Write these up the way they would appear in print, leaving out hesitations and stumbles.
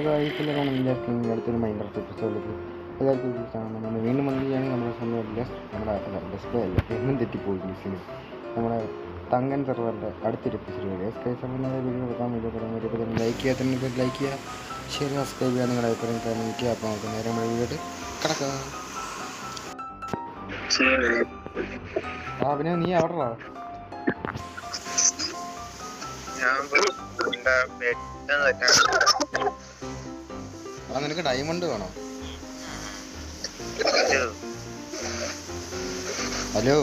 അടുത്തൊരു മൈൻഡ് എപ്പിസോഡിലേക്ക് എല്ലാവർക്കും നമ്മൾ വീണ്ടും വന്നിരിക്കുകയാണെങ്കിൽ നമ്മുടെ സ്വന്തം നമ്മുടെ ഡിസ്പ്ലേ അല്ല എന്നും തെറ്റിപ്പോയി മിസ്സിന് നമ്മുടെ തങ്കൻ സെർവറിൻ്റെ അടുത്തൊരു എപ്പിസോഡ് വീഡിയോ കൊടുക്കാൻ വീഡിയോ ലൈക്ക് ചെയ്യുക തന്നെ ലൈക്ക് ചെയ്യുക ഷെയർ സബ്സ്ക്രൈബ് ചെയ്യുക നിങ്ങളുടെ അഭിപ്രായം കാണിക്കുക. അപ്പോൾ നമുക്ക് നേരെ നമ്മുടെ വീഡിയോട്ട് കിടക്കാം. പിന്നെ നീ എവിടെടാ? നിനക്ക് ഡയമണ്ട് വേണോ? ഹലോ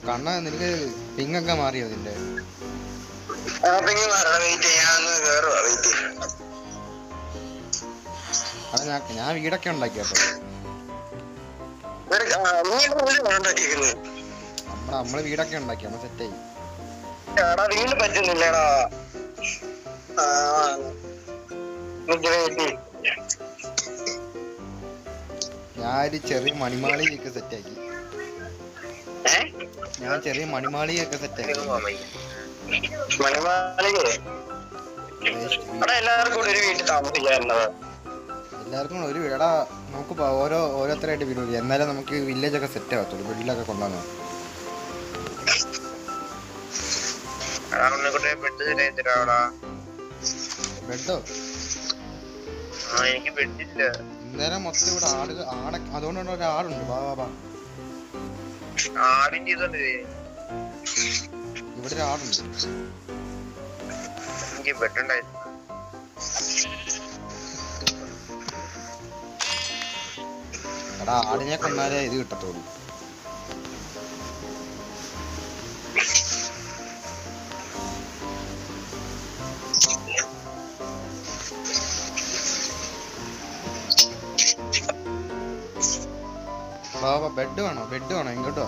കണ്ണ നിനക്ക് പിങ്ങൊക്കെ മാറിയോ നിന്റെ? ഞാൻ വീടൊക്കെ ഉണ്ടാക്കിയാട്ടോ. നമ്മള് വീടൊക്കെ ഉണ്ടാക്കി നമ്മ സെറ്റായി. ഞാനൊരു ചെറിയ മണിമാളിയൊക്കെ സെറ്റാക്കി. ഞാൻ ചെറിയ മണിമാളിയൊക്കെ സെറ്റാക്കി. എല്ലാവർക്കും ഒരു വീടാ. നമുക്ക് ഓരോരുത്തരായിട്ട് വീട് എന്നാലേ നമുക്ക് വില്ലേജ് ഒക്കെ സെറ്റ് ആവത്തുള്ളൂ. വീട്ടിലൊക്കെ കൊണ്ടുവന്നു ബെഡോ ഇന്നേരം മൊത്തം ഇവിടെ ആട അതുകൊണ്ടാണ് ഒരാടുണ്ട്. ഇവിടെ ഒരു ആടുണ്ട്. എടാ ആടിനെ കൊന്നാലേ ഇത് കിട്ടത്തുള്ളൂ. ബെഡ് വേണോ? ബെഡ് വേണോ? ഇങ്ങോട്ടോ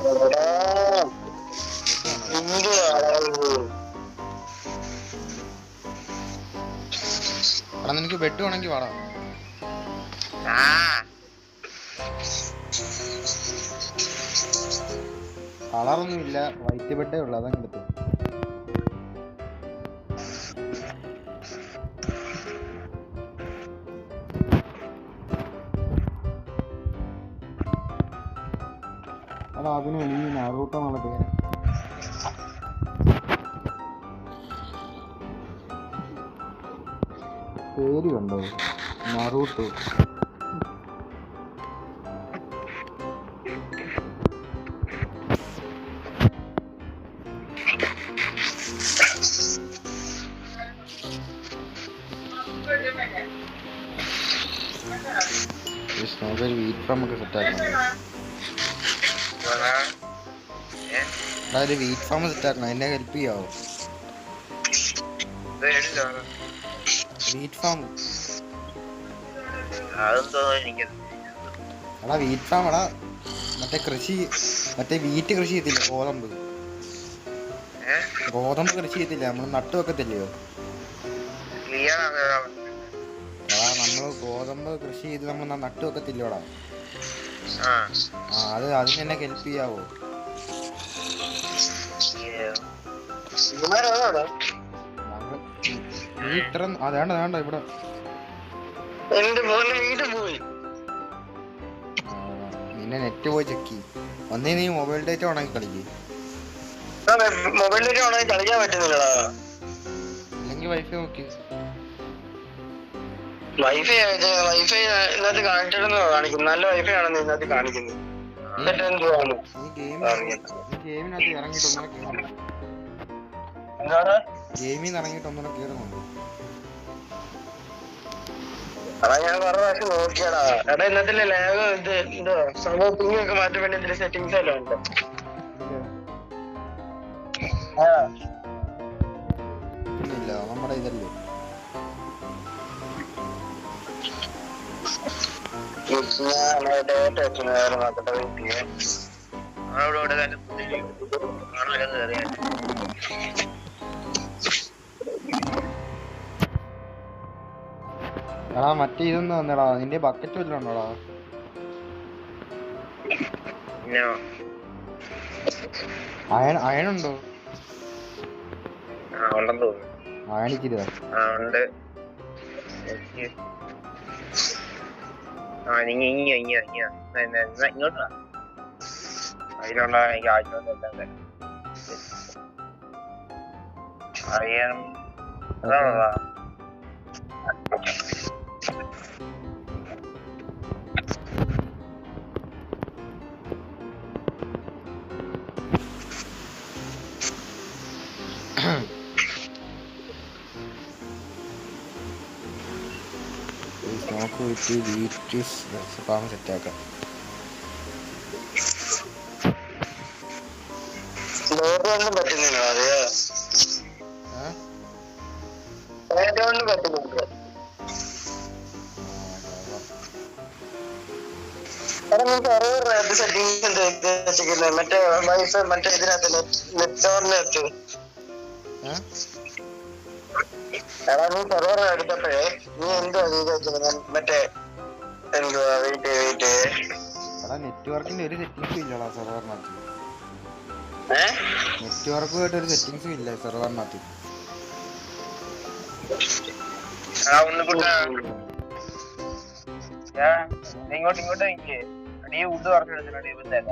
എടാ നിനക്ക് ബെഡ് വേണമെങ്കിൽ വാടാ. കളറൊന്നും ഇല്ല, വൈറ്റ് ബെഡേ ഉള്ളു. അതങ്ങ് എടുത്തു. എടാ അതിന് നീ നറൂട്ടോ എന്നുള്ള പേര്. പേര് കണ്ടോ? നറൂട്ടോ. നമുക്കൊരു വീറ്റ് ഫാം ഒക്കെ സെറ്റാക്കണം. ഒരു വീറ്റ് ഫാം സെറ്റാക്കണം. എന്നെ ഹെൽപ്പ് ചെയ്യാവോ? വീറ്റ് ഫാം എടാ വീറ്റ് ഫാം എടാ മറ്റേ കൃഷി മറ്റേ വീറ്റ് കൃഷി ചെയ്തില്ല? ഗോതമ്പ് കൃഷി ചെയ്തില്ല? നമ്മള് നട്ടു വെക്കത്തില്ലയോ? നമ്മള് ഗോതമ്പ് കൃഷി ചെയ്ത് നമ്മൾ നട്ടു വെക്കത്തില്ലോടാ. അതിന് എന്നെ ഹെൽപ്പ് ചെയ്യാവോ? ഇത്ര വേണ്ട ഇവിടെ നിന്നെ നെറ്റ് പോയി ചെക്ക് ചെയ്യും. ഒന്നേ നീ മൊബൈൽ ഡേറ്റ ഓണാക്കി കളിക്ക്. മൊബൈൽ ഡേറ്റ ഓണാക്കി കളിക്കാൻ പറ്റുന്നില്ലടാ. ഇല്ലെങ്കിൽ വൈഫൈ നോക്കി. വൈഫൈ ഇതിനകത്ത് കണക്റ്റഡ് എന്ന് കാണിക്കുന്നു. നല്ല വൈഫൈ ആണെന്ന് ഇതിനകത്ത് കാണിക്കുന്നത്. ഗെയിമിനകത്ത് ഇറങ്ങിയിട്ട് ഒന്നുകൂടെ കേറുന്നുണ്ട്. അതാ ഞാൻ കുറെ പ്രാവശ്യം നോക്കിയാടാ. എടാ ഇന്നത്തെ ലാഗ് ഇത് എന്തോ സംഭവം പിങ്ങൊക്കെ മാറ്റാൻ വേണ്ടി ഇതിന്റെ സെറ്റിംഗ്സ് എല്ലാം ഉണ്ട്. നമ്മുടെ ഇതല്ലേ എടാ മറ്റേ ഇതൊന്നും വന്നടാ. നിന്റെ ബക്കറ്റ് വല്ലതും ഉണ്ടോടാ? അയണുണ്ടോ? കാണിച്ചിരുതാ ആ ഉണ്ട്. ആ ഇങ്ങോട്ടാ അതിലുള്ള എനിക്ക് ആവശ്യമൊന്നുമില്ലാതെ അറിയാൻ അതാണോ. നമുക്ക് വീട്ടിൽ വീറ്റ് ഫാം സെറ്റാക്കാം. ലോകം പറ്റുന്നില്ല അറിയാ പറ്റുന്നുണ്ട്. സെറ്റിംഗ്സ് മറ്റേ വൈഫൈ മറ്റേ ഇതിനകത്ത് നെറ്റ്വറിനകത്ത് എടാ നീ സെർവർ എടുത്തപ്പോഴേ നീ എന്തോ മറ്റേ എന്തുവാ വെയിറ്റ് എടാ നെറ്റ്വർക്കിന്റെ ഒരു സെറ്റിങ്സും ഇല്ലടാ സെർവറിനകത്ത്. നെറ്റ്വർക്കുമായിട്ട് ഒരു സെറ്റിങ്സും ഇല്ല സെർവറിനകത്ത്. ഇങ്ങോട്ട് എനിക്ക് നീ ഫുഡ് പറഞ്ഞെടുത്തിട്ടുണ്ട് ഇവന്തല്ല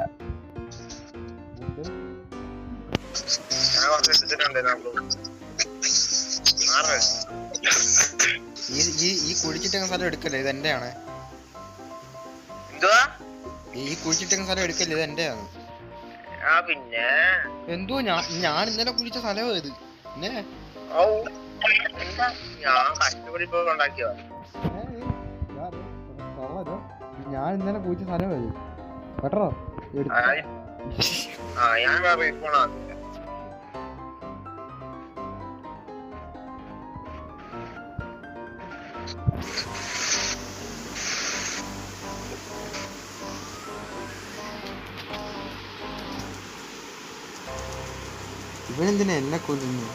ഞാൻ പറഞ്ഞെടുത്തിട്ടുണ്ട്. ഈ കുഴിച്ചിട്ട സ്ഥലം എടുക്കല്ലേ, ഇത് എന്റെയാണ്. എന്തുവാ ഈ കുഴിച്ചിട്ട സ്ഥലം എടുക്കല്ലേ, ഇത് എന്റെയാണ്. പിന്നെ എന്തോ ഞാൻ ഇന്നലെ കുഴിച്ച സ്ഥലമോ ഇത്. പിന്നെ ഞാൻ കഷ്ടപ്പെടിപ്പോ ഉണ്ടാക്കിയോ. ഞാൻ ഇന്നലെ കുഴിച്ച സ്ഥലമോ ഇത് കേട്ടോ. ഞാൻ ഇവനെന്തിനാ എന്നെ കൊല്ലുന്നു?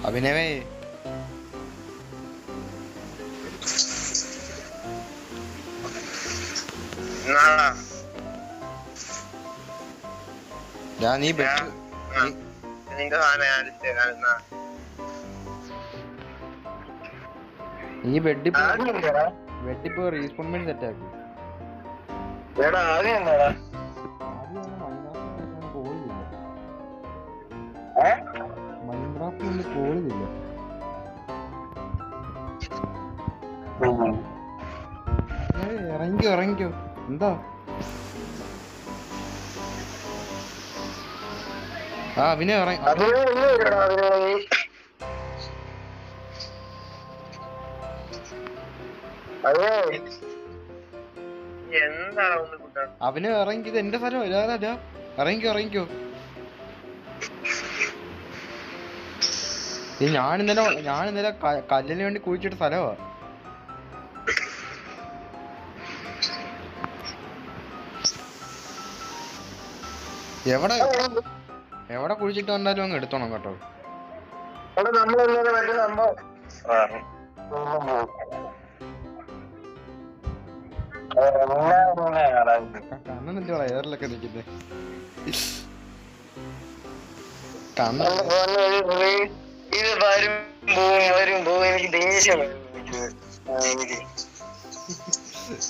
അഭിനവേ നീ വെട്ടിപ്പോ റീസ്പോൺമെന്റ് സെറ്റ് ആക്കി. മൈൻക്രാഫ്റ്റിൽ കോളില്ല. ഇറങ്ങിക്കോ എന്താ പിന്നെ അവന് ഇറങ്ങി. ഇത് എന്റെ സ്ഥലം അല്ല. ഇറങ്ങിക്കോ. ഞാനിന്നലെ കല്ലിന് വേണ്ടി കുഴിച്ചിട്ട സ്ഥലമാ. എവിടെ എവിടെ കുഴിച്ചിട്ട് വന്നാലും അങ്ങ് എടുത്തോണം കേട്ടോ. അവിടെ നമ്മളെങ്ങനെ മറ്റേ സംഭവം കണ്ണൻ എന്തുവാ എയറിലൊക്കെ നിൽക്കുന്നത്? കണ്ണൻ ഇത് വരും പോവും എനിക്ക് ദേഷ്യം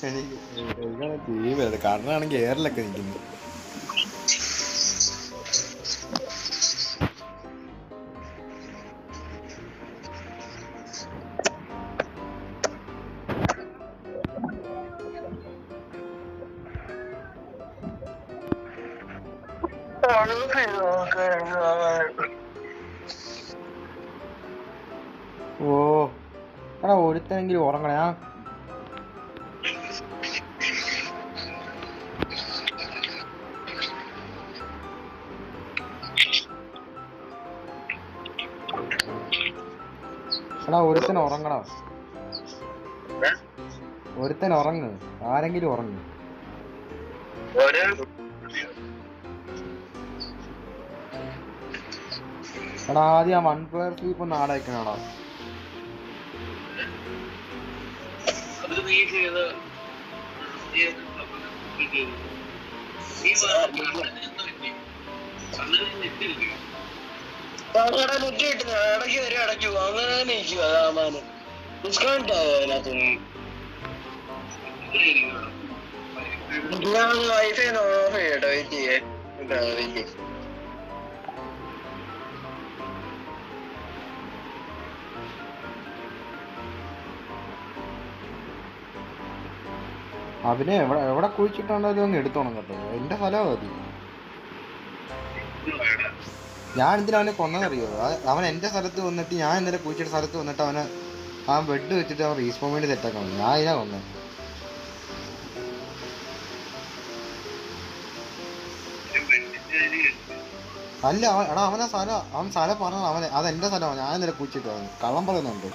എനിക്ക് കണ്ണനാണെങ്കിൽ എയറിലൊക്കെ നിൽക്കുന്നു. ഓ എടാ ഒരുത്തനെങ്കിലും ഉറങ്ങണേ. എടാ ഒരുത്തൻ ഉറങ്ങടാ, ഒരുത്തൻ ഉറങ്ങ്, ആരെങ്കിലും ഉറങ്ങ്. എടാ ആദ്യം ആ 1 player സ്ലീപ്പ് ഒന്ന് ആടെ വെക്കണടാ. ഇടയ്ക്ക് വരും ഇടയ്ക്ക് പോകും, അങ്ങനെ തന്നെ ഇരിക്കുക. സാമാന് ഡിസ്കൗണ്ട് ആയോ അതിനകത്തൊന്നും? ഞാൻ വൈഫൈ ഓഫ് ചെയ്യട്ടോ, വെയിറ്റ് ചെയ്യേ. വെയിറ്റ് അവനെ എവിടെ കുഴിച്ചിട്ടുണ്ടാലും അങ്ങ് എടുത്തോണം കേട്ടോ. എന്റെ സ്ഥലം മതി. ഞാൻ എന്തിനാ അവനെ കൊന്നതറിയോ? അവൻ എന്റെ സ്ഥലത്ത് വന്നിട്ട്, ഞാൻ ഇന്നലെ കുഴിച്ചിട്ട സ്ഥലത്ത് വന്നിട്ട് അവനെ ആ ബെഡ് വെച്ചിട്ട് അവൻ റീസ്പോൺ വേണ്ടി സെറ്റാക്കണം. ഞാൻ അതിനാ കൊന്നേ. അല്ല എടാ അവൻ സ്ഥലം പറഞ്ഞത് അവൻ അതെന്റെ സ്ഥലമാണ്. ഞാൻ ഇന്നലെ കുഴിച്ചിട്ട് അവൻ കള്ളം പറയുന്നുണ്ട്.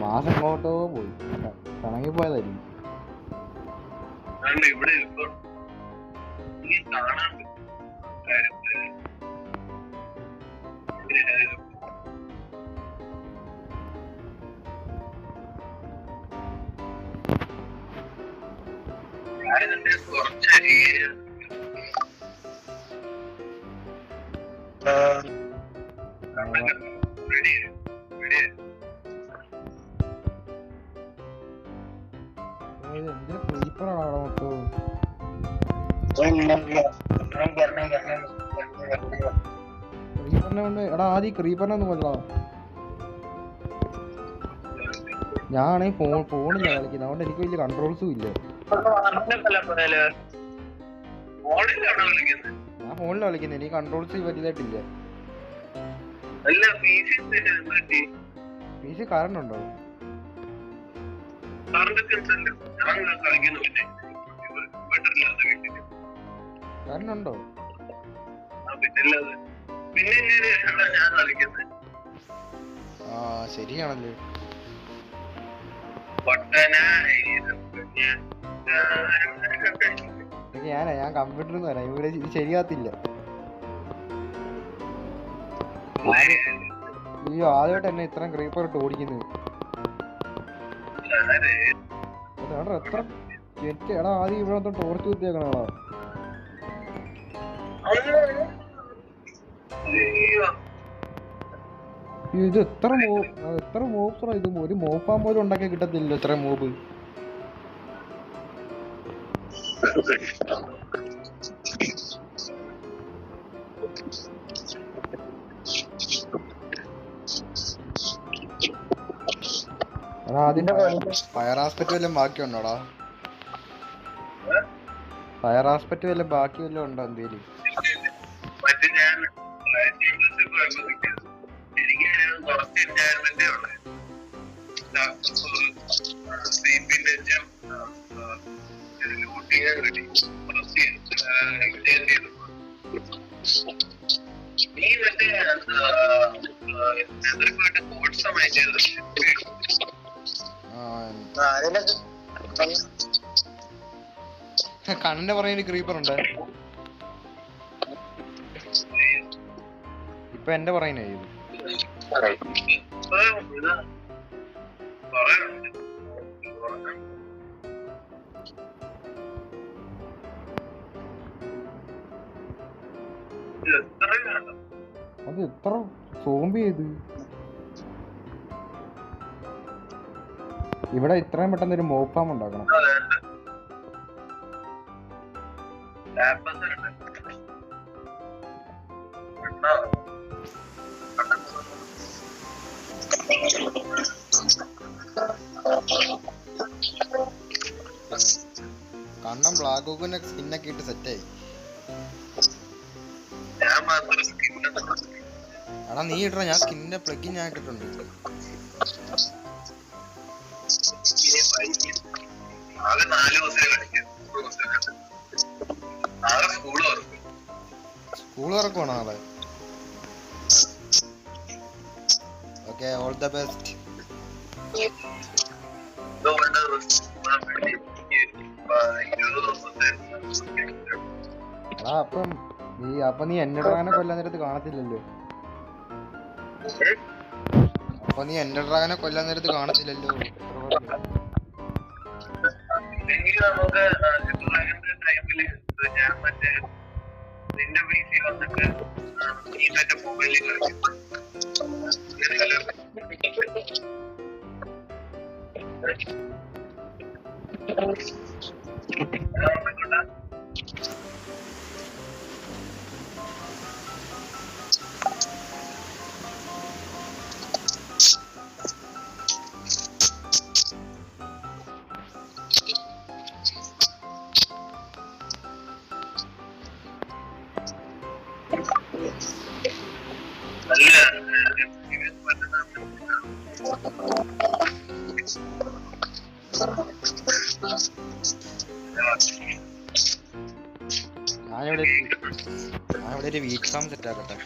മാസം എങ്ങോട്ടോ പോയി, കണങ്ങി പോയതായിരിക്കും. എന്തിനാ ക്രീപ്പറാണ് അവിടെ മൊത്തം? ക്രീപ്പറിനെ കൊണ്ട് എടാ ആദ്യം ക്രീപ്പറിനെ ഒന്ന് കൊല്ലണം. ഞാനാണെങ്കിൽ ഫോണില്ല കളിക്കുന്നത്, അതുകൊണ്ട് എനിക്ക് വലിയ കൺട്രോൾസും ഇല്ല. ഞാൻ ഫോണിലാണ് കളിക്കുന്നത്, എനിക്ക് കൺട്രോൾസ് വലുതായിട്ടില്ല. പി സി കറണ്ട് ഉണ്ടോ? കറണ്ട് ഉണ്ടോ? ആ ശരിയാണല്ലോ. ഞാൻ കമ്പ്യൂട്ടറിൽ നിന്ന് വരാം, ഇവിടെ ഇത് ശരിയാകത്തില്ല. അയ്യോ ആദ്യമായിട്ട് എന്നെ ഇത്രയും ക്രീപ്പർ ഇട്ട് ഓടിക്കുന്നത്. എത്ര എടാ ആദ്യം ഇവിടെ ടോർച്ച് കുത്തിയേക്കണോടാ. ഇത് എത്ര മോബ്സാണ് ഇത്? ഒരു മോപ്പാൻ പോലും ഉണ്ടാക്കിയാൽ കിട്ടത്തില്ല ഇത്ര മോബ്. ഫയർ ആസ്പെക്ട് വല്ലതും ബാക്കിയുണ്ടോടാ? ഫയർ ആസ്പെക്ട് വല്ലതും ബാക്കി വല്ലതും ഉണ്ടോ എന്തേലും? എനിക്ക് കണ്ണന്റെ പറയുന്ന ക്രീപ്പർ ഉണ്ട്. ഇപ്പൊ എന്റെ പറയുന്നേ അത് എത്ര സോംബി ചെയ്ത് ഇവിടെ ഇത്രയും പെട്ടെന്ന് ഒരു മോപ്പ് ഫാം ഉണ്ടാക്കണം. കണ്ണം ബ്ലാക്ക് ഹോക്കിന്റെ സ്കിന്നൊക്കെ ഇട്ട് സെറ്റായി. എടാ നീ ഇടറ, ഞാൻ സ്കിന്നിന്റെ പ്ലഗിൻ ഞാൻ ഇട്ടിട്ടുണ്ട്. സ്കൂൾ തുറക്കുവാണോ നാളെ? Okay, all the best. എടാ അപ്പൊ നീ എന്നെ ഡ്രാഗനെ കൊല്ലാൻ നേരത്ത് കാണത്തില്ലല്ലോ. അപ്പൊ നീ എന്റെ ഡ്രാഗനെ കൊല്ലാൻ നേരത്ത് കാണത്തില്ലല്ലോ. ഞാനിവിടെ ഒരു വീക്ക് ഫാം സെറ്റ് ആക്കട്ടെ.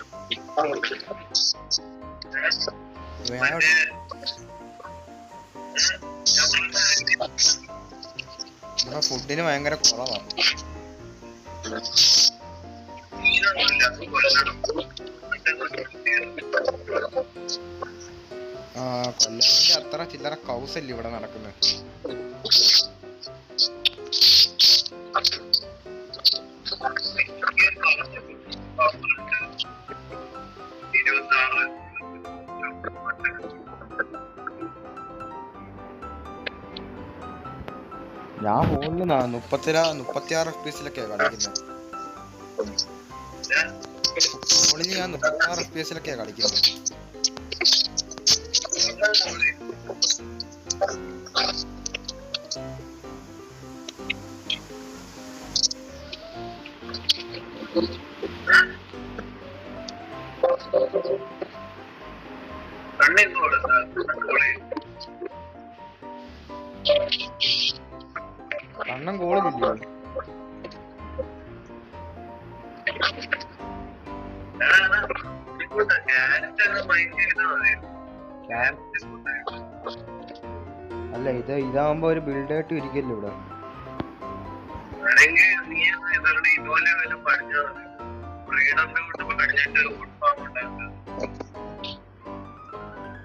ഫുഡിന് ഭയങ്കര കുറവാണ്. കൊല്ലാൻ വേണ്ടി അത്ര ചില്ലറ കൗസല്ലേ ഇവിടെ നടക്കുന്നത്. ഞാൻ ഫോണില് 36 FPS-ലൊക്കെയാ കളിക്കുന്നത്. ഫോണിൽ ഞാൻ 36 FPS-ലൊക്കെയാ കളിക്കുന്നത്. കണ്ണം കോളില്ലയോ? അല്ല ഇതാവുമ്പോ ഒരു ബിൽഡ് ആയിട്ട് ഇരിക്കല്ലോ ഇവിടെ.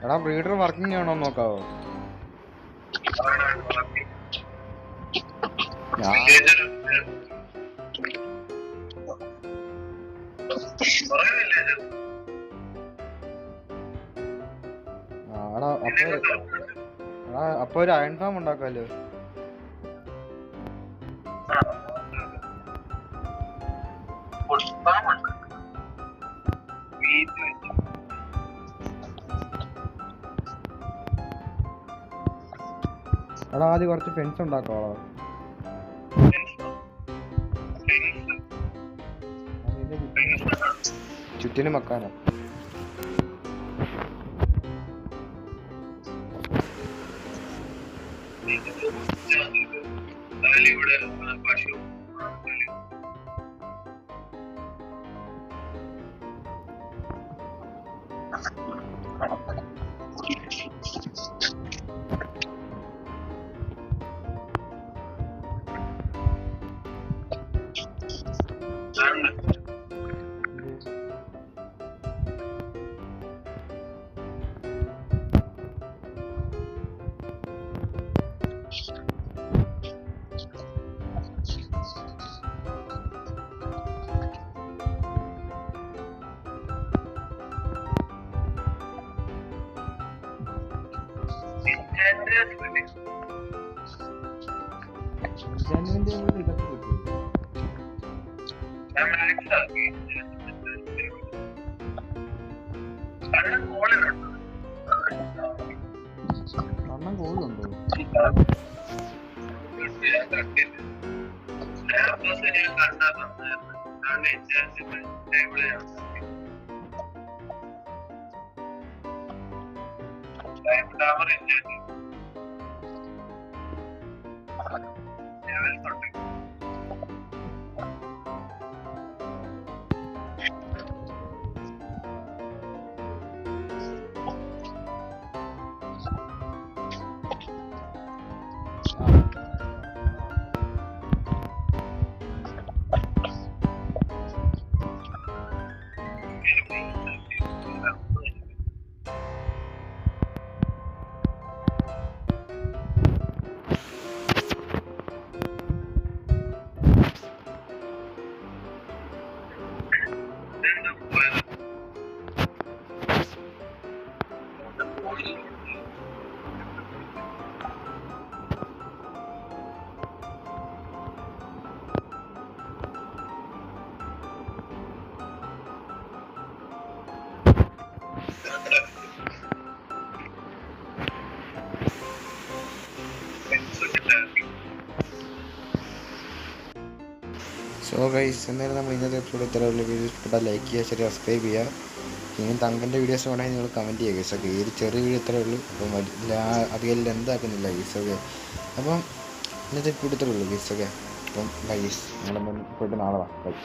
എടാ ബ്രീഡർ വർക്കിംഗ് ആണോ നോക്കാവോ? അപ്പൊ ഒരു അയൺ ഫാം ഉണ്ടാക്കാലോ. എടാ ആദ്യം കുറച്ച് ഫെൻസ് ഉണ്ടാക്കാവോ? ചുറ്റിനും വെക്കാനോ? ഇവിടെ പശു അണ്ണൻ കോളുണ്ടോ? സോ ഗൈസ്, എന്തായാലും നമ്മൾ ഇന്നത്തെ എപ്പിസോഡ് ഇത്തരമുള്ള വീഡിയോസ് ഇഷ്ടപ്പെട്ടാൽ ലൈക്ക് ചെയ്യുക, ശരി സബ്സ്ക്രൈബ് ചെയ്യുക. ഇനിയും തങ്കൻ്റെ വീഡിയോസ് വേണമെങ്കിൽ നിങ്ങൾ കമൻറ്റ് ചെയ്യുക ഗൈസ്. ഒക്കെ ഏത് ചെറിയ വീഡിയോ ഇത്രയേ ഉള്ളൂ. അപ്പം അധികം എന്താക്കുന്നില്ല ഗൈസ്. ഒക്കെ അപ്പം ഇന്നത്തെ എപ്പിസോഡ് ഇത്രയേ ഉള്ളൂ ഗൈസ്. ഒക്കെ അപ്പം ഗൈസ്, നമ്മളൊന്നും പോയിട്ട് നാളെ വാ. ബൈ.